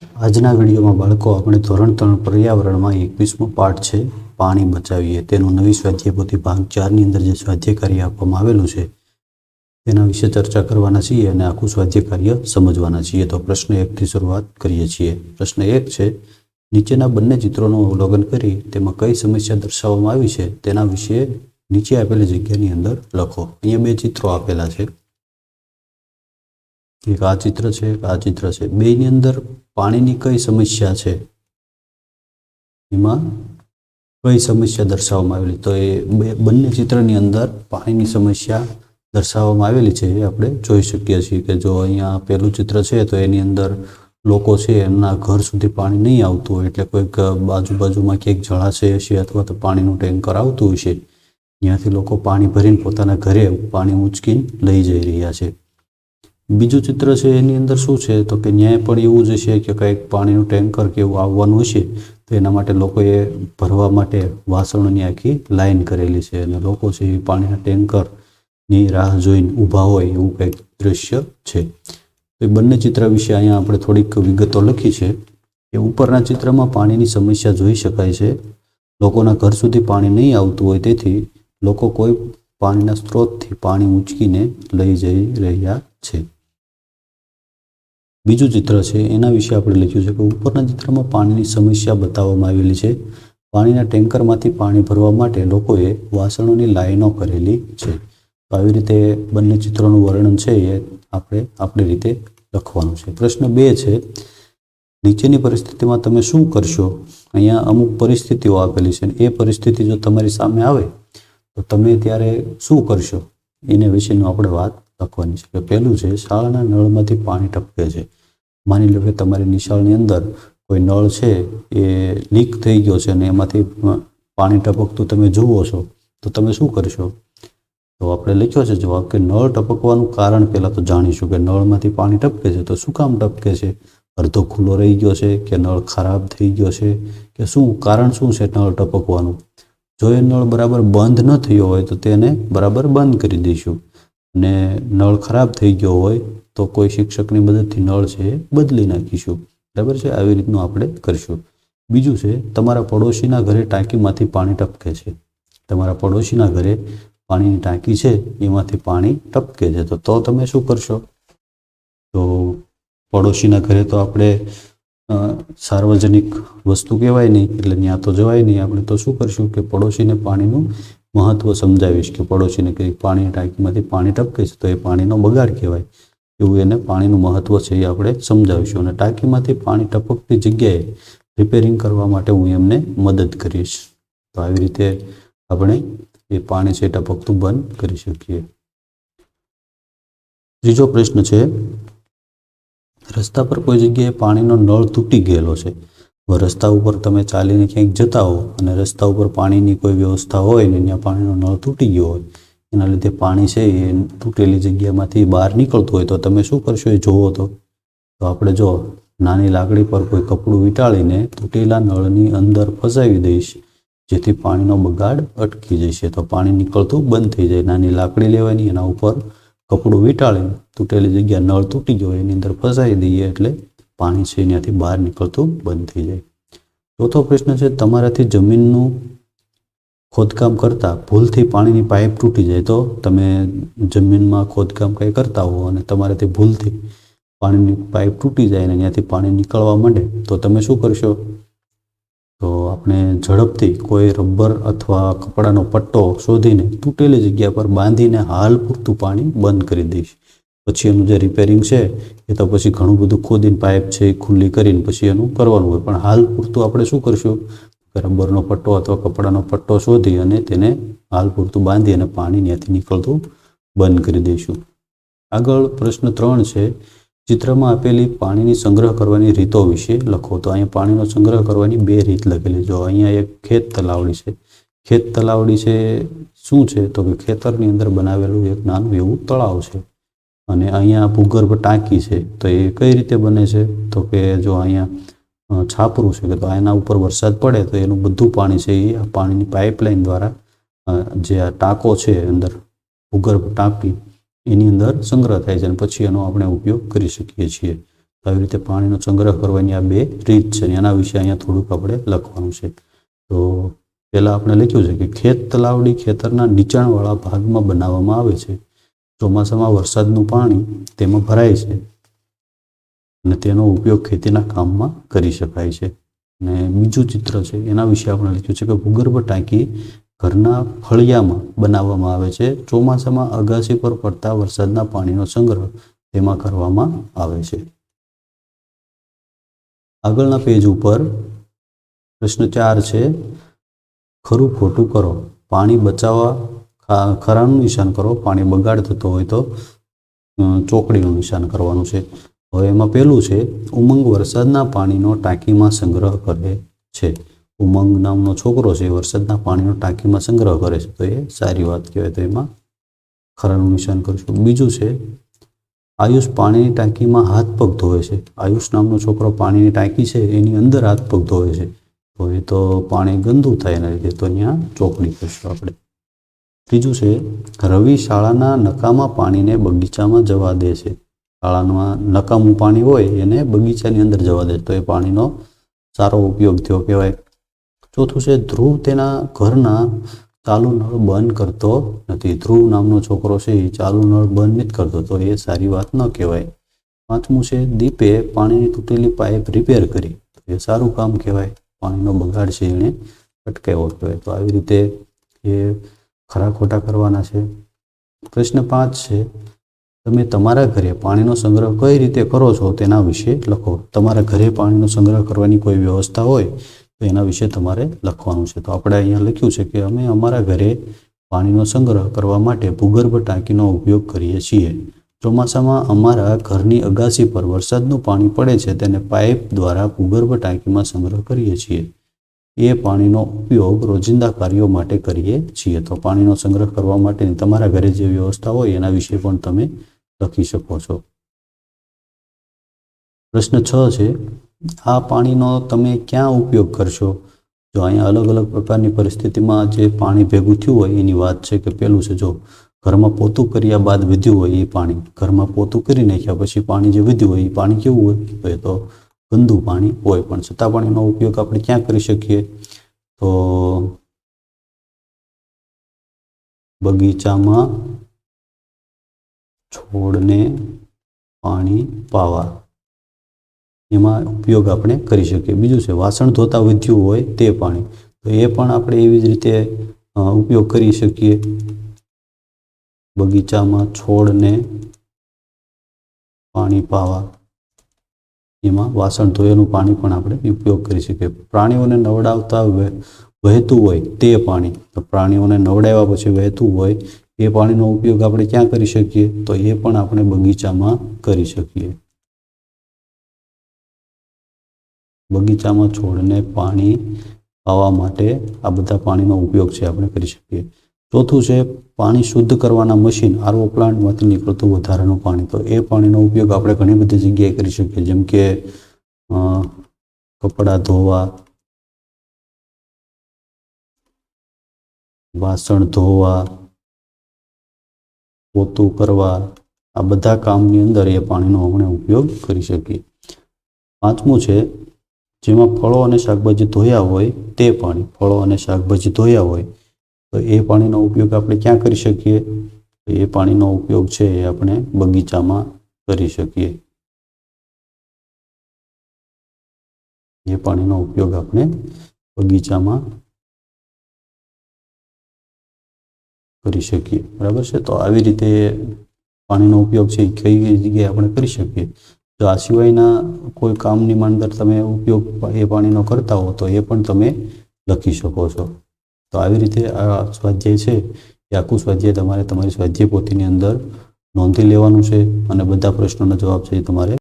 આજના વિડીયોમાં બાળકો આપણે ધોરણ 3 પર્યાવરણમાં 21મો પાઠ છે પાણી બચાવીએ તેનું નવી સ્વાધ્યાય પોથી ભાગ 4ની અંદર જે સ્વાધ્યાય કાર્ય આપવામાં આવેલું છે તેના વિશે ચર્ચા કરવાના છીએ અને આખું સ્વાધ્યાય કાર્ય સમજવાના છીએ। તો પ્રશ્ન 1 થી શરૂઆત કરીએ છીએ। પ્રશ્ન 1 છે નીચેના બંને ચિત્રોનું અવલોકન કરી તેમાં કઈ સમસ્યા દર્શાવવામાં આવી છે તેના વિશે નીચે આપેલી જગ્યાની અંદર લખો। અહીંયા બે ચિત્રો આપેલા છે, એક આ ચિત્ર છે, એક આ ચિત્ર છે। બેની અંદર પાણીની કઈ સમસ્યા છે, એમાં કઈ સમસ્યા દર્શાવવામાં આવેલી, તો એ બંને ચિત્રની અંદર પાણીની સમસ્યા દર્શાવવામાં આવેલી છે એ આપણે જોઈ શકીએ છીએ કે જો અહીંયા પહેલું ચિત્ર છે તો એની અંદર લોકો છે એમના ઘર સુધી પાણી નહીં આવતું હોય, એટલે કોઈક બાજુમાં ક્યાંક જળાશય હશે અથવા તો પાણીનું ટેન્કર આવતું હશે, ત્યાંથી લોકો પાણી ભરીને પોતાના ઘરે પાણી ઉંચકીને લઈ જઈ રહ્યા છે। બીજું ચિત્ર છે એની અંદર શું છે તો કે ન્યાય પણ એવું જ હશે કે કંઈક પાણીનું ટેન્કર કે એવું આવવાનું હશે તો એના માટે લોકોએ ભરવા માટે વાસણોની આખી લાઈન કરેલી છે અને લોકો છે એ પાણીના ટેન્કરની રાહ જોઈને ઊભા હોય એવું કંઈક દૃશ્ય છે। તો એ બંને ચિત્ર વિશે અહીંયા આપણે થોડીક વિગતો લખી છે કે ઉપરના ચિત્રમાં પાણીની સમસ્યા જોઈ શકાય છે। લોકોના ઘર સુધી પાણી નહીં આવતું હોય તેથી લોકો કોઈ પાણીના સ્ત્રોતથી પાણી ઉંચકીને લઈ જઈ રહ્યા છે। બીજું ચિત્ર છે એના વિશે આપણે લખ્યું છે કે ઉપરના ચિત્રમાં પાણીની સમસ્યા બતાવવામાં આવેલી છે। પાણીના ટેન્કરમાંથી પાણી ભરવા માટે લોકોએ વાસણોની લાઈનો કરેલી છે। તો આવી રીતે બંને ચિત્રોનું વર્ણન છે એ આપણે આપણી રીતે લખવાનું છે। પ્રશ્ન 2 છે નીચેની પરિસ્થિતિમાં તમે શું કરશો। અહીંયા અમુક પરિસ્થિતિઓ આપેલી છે, એ પરિસ્થિતિ જો તમારી સામે આવે તો તમે ત્યારે શું કરશો એને વિશેનું આપણે વાત લખવાની છે। કે પહેલું છે શાળાના નળમાંથી પાણી ટપકે છે। માની લો કે તમારી નિશાળની અંદર કોઈ નળ છે એ લીક થઈ ગયો છે અને એમાંથી પાણી ટપકતું તમે જુઓ છો તો તમે શું કરશો। તો આપણે લખ્યો છે જવાબ કે નળ ટપકવાનું કારણ પહેલાં તો જાણીશું કે નળમાંથી પાણી ટપકે છે તો શું કામ ટપકે છે, અડધો ખુલ્લો રહી ગયો છે કે નળ ખરાબ થઈ ગયો છે કે શું કારણ શું છે નળ ટપકવાનું। જો એ નળ બરાબર બંધ ન થયો હોય તો તેને બરાબર બંધ કરી દઈશું અને નળ ખરાબ થઈ ગયો હોય તો કોઈ શિક્ષકની મદદથી નળ છે એ બદલી નાખીશું, બરાબર છે। આવી રીતનું આપણે કરીશું। બીજું છે તમારા પડોશીના ઘરે ટાંકીમાંથી પાણી ટપકે છે। તમારા પડોશીના ઘરે પાણીની ટાંકી છે એમાંથી પાણી ટપકે છે તો તમે શું કરશો। તો પડોશીના ઘરે તો આપણે સાર્વજનિક વસ્તુ કહેવાય નહીં એટલે ત્યાં તો જવાય નહીં, આપણે તો શું કરશું કે પડોશીને પાણીનું મહત્ત્વ સમજાવીશ કે પડોશીને કંઈક પાણીની ટાંકીમાંથી પાણી ટપકે છે તો એ પાણીનો બગાડ કહેવાય એવું એને પાણીનું મહત્ત્વ છે એ આપણે સમજાવીશું અને ટાંકીમાંથી પાણી ટપકતી જગ્યાએ રિપેરિંગ કરવા માટે હું એમને મદદ કરીશ। તો આવી રીતે આપણે એ પાણી છે ટપકતું બંધ કરી શકીએ। ત્રીજો પ્રશ્ન છે રસ્તા પર કોઈ જગ્યાએ પાણીનો નળ તૂટી ગયેલો છે। રસ્તા ઉપર તમે ચાલીને ક્યાંક જતા હો અને રસ્તા ઉપર પાણીની કોઈ વ્યવસ્થા હોય ને ત્યાં પાણીનો નળ તૂટી ગયો હોય, એના લીધે પાણી છે એ તૂટેલી જગ્યામાંથી બહાર નીકળતું હોય તો તમે શું કરશો એ જોવો તો આપણે જો નાની લાકડી પર કોઈ કપડું વીંટાળીને તૂટેલા નળની અંદર ફસાવી દઈશ જેથી પાણીનો બગાડ અટકી જશે તો પાણી નીકળતું બંધ થઈ જાય। નાની લાકડી લેવાની, એના ઉપર કપડું વીંટાળીને તૂટેલી જગ્યા નળ તૂટી ગયો એની અંદર ફસાવી દઈએ એટલે પાણી છે ત્યાંથી બહાર નીકળતું બંધ થઈ જાય। ચોથો પ્રશ્ન છે તમારાથી જમીનનું ખોદકામ કરતાં ભૂલથી પાણીની પાઇપ તૂટી જાય તો તમે જમીનમાં ખોદકામ કંઈ કરતા હો અને તમારાથી ભૂલથી પાણીની પાઇપ તૂટી જાય અને ત્યાંથી પાણી નીકળવા માંડે તો તમે શું કરશો। તો આપણે ઝડપથી કોઈ રબર અથવા કપડાનો પટ્ટો શોધીને તૂટેલી જગ્યા પર બાંધીને હાલ પૂરતું પાણી બંધ કરી દઈશ। પછી એનું જે રિપેરિંગ છે એ તો પછી ઘણું બધું ખોદીને પાઇપ છે એ ખુલ્લી કરીને પછી એનું કરવાનું હોય, પણ હાલ પૂરતું આપણે શું કરશું કે રબરનો પટ્ટો અથવા કપડાનો પટ્ટો શોધી અને તેને હાલ પૂરતું બાંધી અને પાણી ત્યાંથી નીકળતું બંધ કરી દઈશું। આગળ પ્રશ્ન 3 છે ચિત્રમાં આપેલી પાણીની સંગ્રહ કરવાની રીતો વિશે લખો। તો અહીંયા પાણીનો સંગ્રહ કરવાની 2 રીત લખેલી। જો અહીંયા એક ખેત તલાવડી છે। ખેત તલાવડી છે શું છે તો કે ખેતરની અંદર બનાવેલું એક નાનું એવું તળાવ છે અને અહીંયા ભૂગર્ભ ટાંકી છે। તો એ કઈ રીતે બને છે તો કે જો અહીંયા છાપરું છે કે તો એના ઉપર વરસાદ પડે તો એનું બધું પાણી છે એ પાણીની પાઇપલાઇન દ્વારા જે આ ટાંકો છે અંદર ભૂગર્ભ ટાંકી એની અંદર સંગ્રહ થાય છે અને પછી એનો આપણે ઉપયોગ કરી શકીએ છીએ। આવી રીતે પાણીનો સંગ્રહ કરવાની આ બે રીત છે. એના વિશે અહીંયા થોડુંક આપણે લખવાનું છે. તો પહેલાં આપણે લખ્યું છે કે ખેત તલાવડી ખેતરના નીચાણવાળા ભાગમાં બનાવવામાં આવે છે. ચોમાસામાં વરસાદનું પાણી તેમાં ભરાય છે અને તેનો ઉપયોગ ખેતીના કામમાં કરી શકાય છે. અને બીજું ચિત્ર છે એના વિશે આપણે લખ્યું છે કે ભૂગર્ભ ટાંકી ઘરના ફળિયામાં બનાવવામાં આવે છે. ચોમાસામાં અગાસી પર પડતા વરસાદના પાણીનો સંગ્રહ તેમાં કરવામાં આવે છે. આગળના પેજ ઉપર પ્રશ્ન 4 છે, ખરું ખોટું કરો. પાણી બચાવવા ખરાનું નિશાન કરો. પાણી બગાડ થતો હોય તો ચોકડીનું નિશાન કરવાનું છે. હવે એમાં પહેલું છે, ઉમંગ વરસાદના પાણીનો ટાંકીમાં સંગ્રહ કરે છે. ઉમંગ નામનો છોકરો છે વરસાદના પાણીનો ટાંકીમાં સંગ્રહ કરે છે, તો એ સારી વાત કહેવાય. તો એમાં ખરાનું નિશાન કરીશું. બીજું છે, આયુષ પાણીની ટાંકીમાં હાથ પગ ધોવે છે. આયુષ નામનો છોકરો પાણીની ટાંકી છે એની અંદર હાથ પગ ધોવે છે, તો એ તો પાણી ગંદુ થાય એના લીધે, તો અહીંયા ચોકડી કરશું આપણે. ત્રીજું છે, રવિ શાળાના નકામા પાણીને બગીચામાં જવા દે છે. શાળામાં નકામું પાણી હોય એને બગીચાની અંદર જવા દે, તો એ પાણીનો સારો ઉપયોગ થયો કહેવાય. ચોથું છે, ધ્રુવ તેના ઘરના ચાલુ નળ બંધ કરતો નથી. ધ્રુવ નામનો છોકરો છે એ ચાલુ નળ બંધ નથી કરતો, તો એ સારી વાત ન કહેવાય. પાંચમું છે, દીપે પાણીની તૂટેલી પાઇપ રિપેર કરી, તો એ સારું કામ કહેવાય. પાણીનો બગાડ છે એણે અટકાવ્યો કહેવાય. તો આવી રીતે એ ખરા ખોટા કરવાના છે. પ્રશ્ન 5 છે, તમે તમારા ઘરે પાણીનો સંગ્રહ કઈ રીતે કરો છો તેના વિશે લખો. તમારા ઘરે પાણીનો સંગ્રહ કરવાની કોઈ વ્યવસ્થા હોય તો એના વિશે તમારે લખવાનું છે. તો આપણે અહીંયા લખ્યું છે કે અમે અમારા ઘરે પાણીનો સંગ્રહ કરવા માટે ભૂગર્ભ ટાંકીનો ઉપયોગ કરીએ છીએ. ચોમાસામાં અમારા ઘરની અગાસી પર વરસાદનું પાણી પડે છે, તેને પાઇપ દ્વારા ભૂગર્ભ ટાંકીમાં સંગ્રહ કરીએ છીએ. એ પાણીનો ઉપયોગ રોજિંદા કાર્યો માટે કરીએ છીએ. તો પાણીનો સંગ્રહ કરવા માટેની તમારા ઘરે જે વ્યવસ્થા હોય એના વિશે પણ તમે લખી શકો છો. પ્રશ્ન 6 છે, આ પાણીનો તમે ક્યાં ઉપયોગ કરશો? જો અહીંયા અલગ અલગ પ્રકારની પરિસ્થિતિમાં જે પાણી ભેગું થયું હોય એની વાત છે. કે પહેલું છે, જો ઘરમાં પોતું કર્યા બાદ વધ્યું હોય એ પાણી, ઘરમાં પોતું કરી નાખ્યા પછી પાણી જે વધ્યું હોય એ પાણી કેવું હોય? તો એ તો ગંદુ પાણી હોય. પણ છતાં પણ એનો ઉપયોગ આપણે ક્યાં કરી શકીએ? તો બગીચામાં છોડને પાણી પાવા, એમાં ઉપયોગ આપણે કરી શકીએ. બીજું છે, વાસણ ધોતા વધ્યું હોય તે પાણી, તો એ પણ આપણે એવી જ રીતે ઉપયોગ કરી શકીએ. બગીચામાં છોડને પાણી પાવા, એમાં વાસણ ધોયેલું પાણી પણ આપણે ઉપયોગ કરી શકીએ. પ્રાણીઓને નવડાવતા વહેતું હોય તે પાણી, તો પ્રાણીઓને નવડાવ્યા પછી વહેતું હોય એ પાણીનો ઉપયોગ આપણે ક્યાં કરી શકીએ? તો એ પણ આપણે બગીચામાં કરી શકીએ. બગીચામાં છોડને પાણી પાવા માટે આ બધા પાણીનો ઉપયોગ છે આપણે કરી શકીએ. ચોથું છે, પાણી શુદ્ધ કરવાના મશીન, આરઓ પ્લાન્ટમાંથી નીકળતું વધારાનું પાણી, તો એ પાણીનો ઉપયોગ આપણે ઘણી બધી જગ્યાએ કરી શકીએ. જેમ કે કપડાં ધોવા, વાસણ ધોવા, પોતું કરવા, આ બધા કામની અંદર એ પાણીનો આપણે ઉપયોગ કરી શકીએ. પાંચમું છે, જેમાં ફળો અને શાકભાજી ધોયા હોય તે પાણી, ફળો અને શાકભાજી ધોયા હોય તો એ પાણીનો ઉપયોગ આપણે ક્યાં કરી શકીએ? એ પાણીનો ઉપયોગ છે એ આપણે બગીચામાં કરી શકીએ. એ પાણીનો ઉપયોગ આપણે બગીચામાં કરી શકીએ. બરાબર છે. તો આવી રીતે પાણીનો ઉપયોગ છે એ કઈ જગ્યાએ આપણે કરી શકીએ. જો આ સિવાયના કોઈ કામની અંદર તમે ઉપયોગ એ પાણીનો કરતા હો તો એ પણ તમે લખી શકો છો. તો આવી રીતે આ સ્વાધ્યાય છે એ આખું સ્વાધ્યાય તમારે તમારી સ્વાધ્યાય પોથીની અંદર નોંધી લેવાનું છે અને બધા પ્રશ્નોના જવાબ છે એ તમારે